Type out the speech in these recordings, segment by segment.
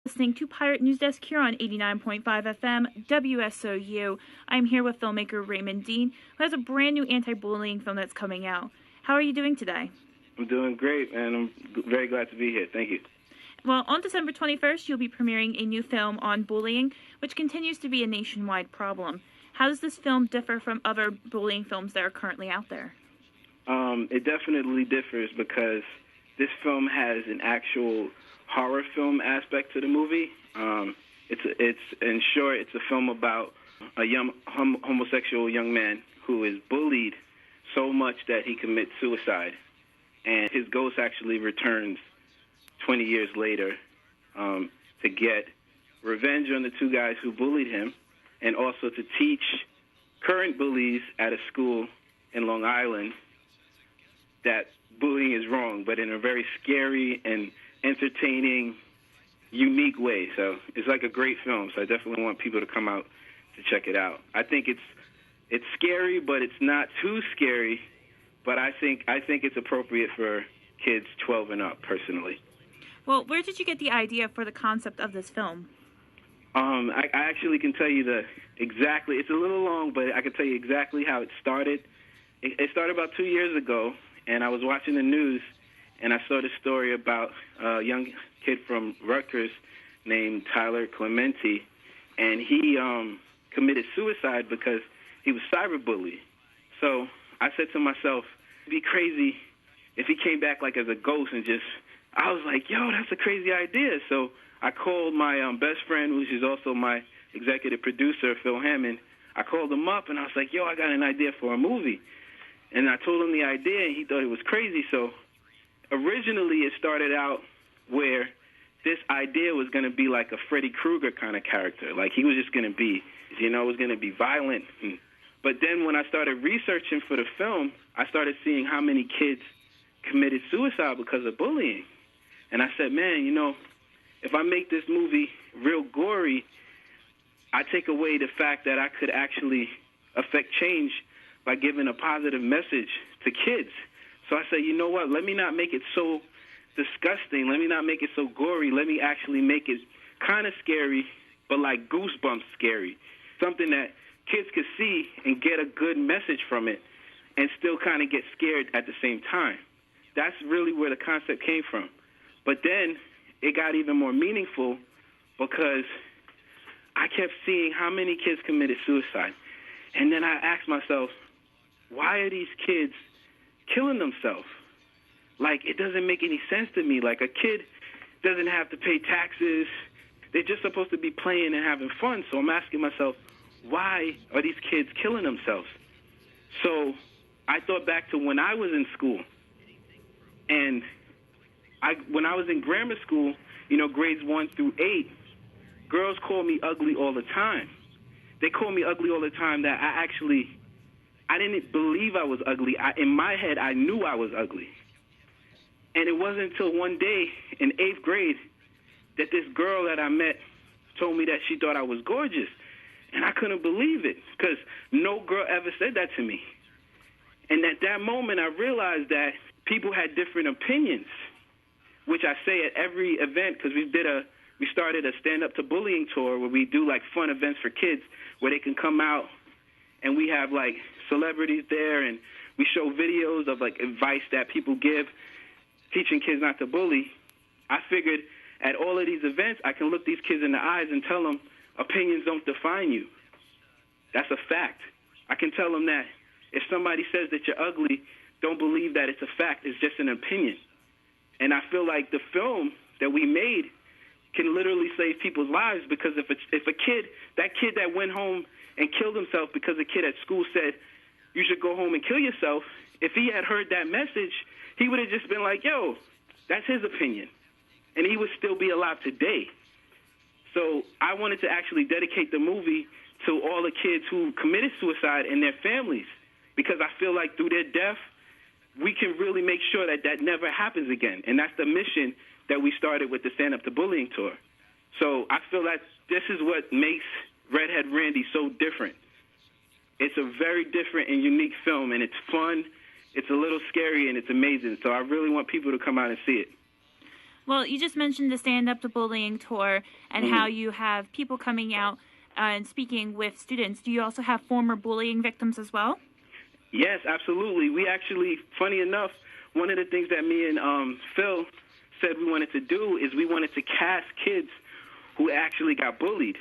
Listening to Pirate News Desk here on 89.5 FM WSOU. I'm here with filmmaker Raymond Deane, who has a brand new anti-bullying film that's coming out. How are you doing today? I'm doing great, and I'm very glad to be here. Thank you. Well, on December 21st, you'll be premiering a new film on bullying, which continues to be a nationwide problem. How does this film differ from other bullying films that are currently out there? It definitely differs because this film has an actual horror film aspect to the movie. It's a film about a young homosexual young man who is bullied so much that he commits suicide, and his ghost actually returns 20 years later to get revenge on the two guys who bullied him, and also to teach current bullies at a school in Long Island that bullying is wrong, but in a very scary and entertaining, unique way. So it's like a great film, so I definitely want people to come out to check it out. I think it's scary, but it's not too scary, but I think it's appropriate for kids 12 and up, personally. Well, where did you get the idea for the concept of this film? I actually can tell you exactly, it's a little long, but I can tell you exactly how it started. It started about 2 years ago, and I was watching the news, and I saw the story about a young kid from Rutgers named Tyler Clementi, and he committed suicide because he was cyberbullied. So I said to myself, it'd be crazy if he came back like as a ghost and I was like, yo, that's a crazy idea. So I called my best friend, which is also my executive producer, Phil Hammond. I called him up, and I was like, yo, I got an idea for a movie. And I told him the idea, and he thought it was crazy. So originally it started out where this idea was going to be like a Freddy Krueger kind of character. Like he was just going to be, it was going to be violent. But then when I started researching for the film, I started seeing how many kids committed suicide because of bullying. And I said, man, if I make this movie real gory, I take away the fact that I could actually affect change by giving a positive message to kids. So I said, you know what, let me not make it so disgusting. Let me not make it so gory. Let me actually make it kind of scary, but like goosebumps scary. Something that kids could see and get a good message from it and still kind of get scared at the same time. That's really where the concept came from. But then it got even more meaningful because I kept seeing how many kids committed suicide. And then I asked myself, why are these kids killing themselves? Like, it doesn't make any sense to me. Like, a kid doesn't have to pay taxes. They're just supposed to be playing and having fun. So I'm asking myself, why are these kids killing themselves? So I thought back to when I was in school. And when I was in grammar school, grades 1 through 8, girls called me ugly all the time. They called me ugly all the time that I didn't believe I was ugly. In my head, I knew I was ugly. And it wasn't until one day in 8th grade that this girl that I met told me that she thought I was gorgeous. And I couldn't believe it because no girl ever said that to me. And at that moment, I realized that people had different opinions, which I say at every event because we started a stand-up to bullying tour where we do like fun events for kids where they can come out and we have like celebrities there and we show videos of like advice that people give, teaching kids not to bully. I figured at all of these events, I can look these kids in the eyes and tell them opinions don't define you. That's a fact. I can tell them that if somebody says that you're ugly, don't believe that it's a fact. It's just an opinion. And I feel like the film that we made can literally save people's lives because if a kid that went home and killed himself because a kid at school said, you should go home and kill yourself, if he had heard that message, he would have just been like, yo, that's his opinion. And he would still be alive today. So I wanted to actually dedicate the movie to all the kids who committed suicide and their families because I feel like through their death, we can really make sure that that never happens again. And that's the mission that we started with the Stand Up to Bullying Tour. So I feel that this is what makes Redhead Randy so different. It's a very different and unique film, and it's fun, it's a little scary, and it's amazing. So I really want people to come out and see it. Well, you just mentioned the Stand Up to Bullying tour and how you have people coming out and speaking with students. Do you also have former bullying victims as well? Yes, absolutely. We actually, funny enough, one of the things that me and Phil said we wanted to do is we wanted to cast kids who actually got bullied.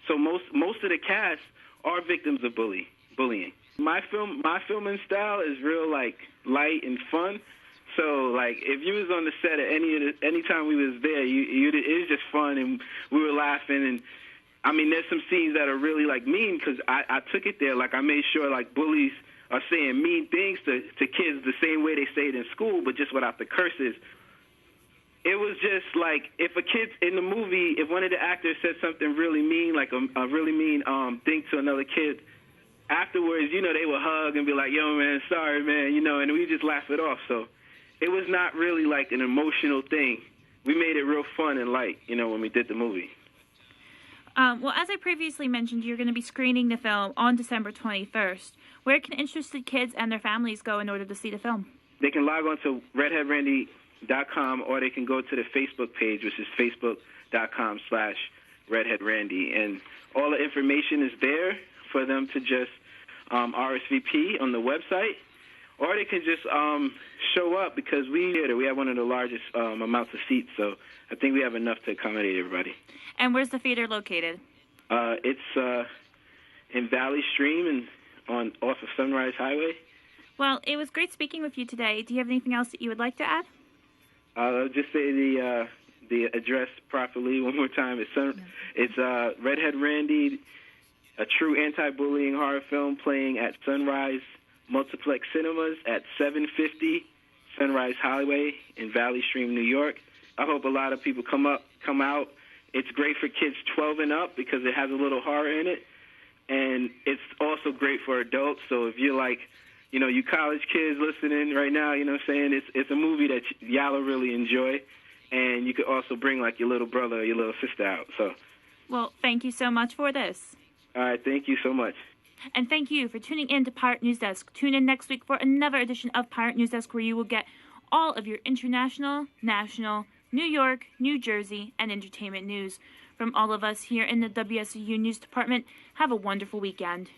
So most of the cast are victims of bullying. My filming style is real like light and fun. So like if you was on the set at any time we was there, it was just fun and we were laughing. And I mean, there's some scenes that are really like mean because I took it there. Like I made sure like bullies are saying mean things to kids the same way they say it in school, but just without the curses. It was just like if a kid in the movie, if one of the actors said something really mean, like a really mean thing to another kid, afterwards, they would hug and be like, yo, man, sorry, man, and we just laugh it off. So it was not really like an emotional thing. We made it real fun and light, when we did the movie. Well, as I previously mentioned, you're going to be screening the film on December 21st. Where can interested kids and their families go in order to see the film? They can log on to redheadrandy.com or they can go to the Facebook page, which is facebook.com/redheadrandy. And all the information is there for them to just RSVP on the website. Or they can just show up because we have one of the largest amounts of seats, so I think we have enough to accommodate everybody. And where's the theater located? It's in Valley Stream and off of Sunrise Highway. Well, it was great speaking with you today. Do you have anything else that you would like to add? I'll just say the address properly one more time. It's Redhead Randy, a true anti-bullying horror film playing at Sunrise Multiplex Cinemas at 750 Sunrise Highway in Valley Stream, New York. I hope a lot of people come out. It's great for kids 12 and up because it has a little horror in it, and it's also great for adults. So if you're like, you college kids listening right now, it's a movie that y'all will really enjoy, and you could also bring like your little brother or your little sister out. So, well, thank you so much for this. All right, thank you so much. And thank you for tuning in to Pirate News Desk. Tune in next week for another edition of Pirate News Desk where you will get all of your international, national, New York, New Jersey, and entertainment news. From all of us here in the WSOU News Department, have a wonderful weekend.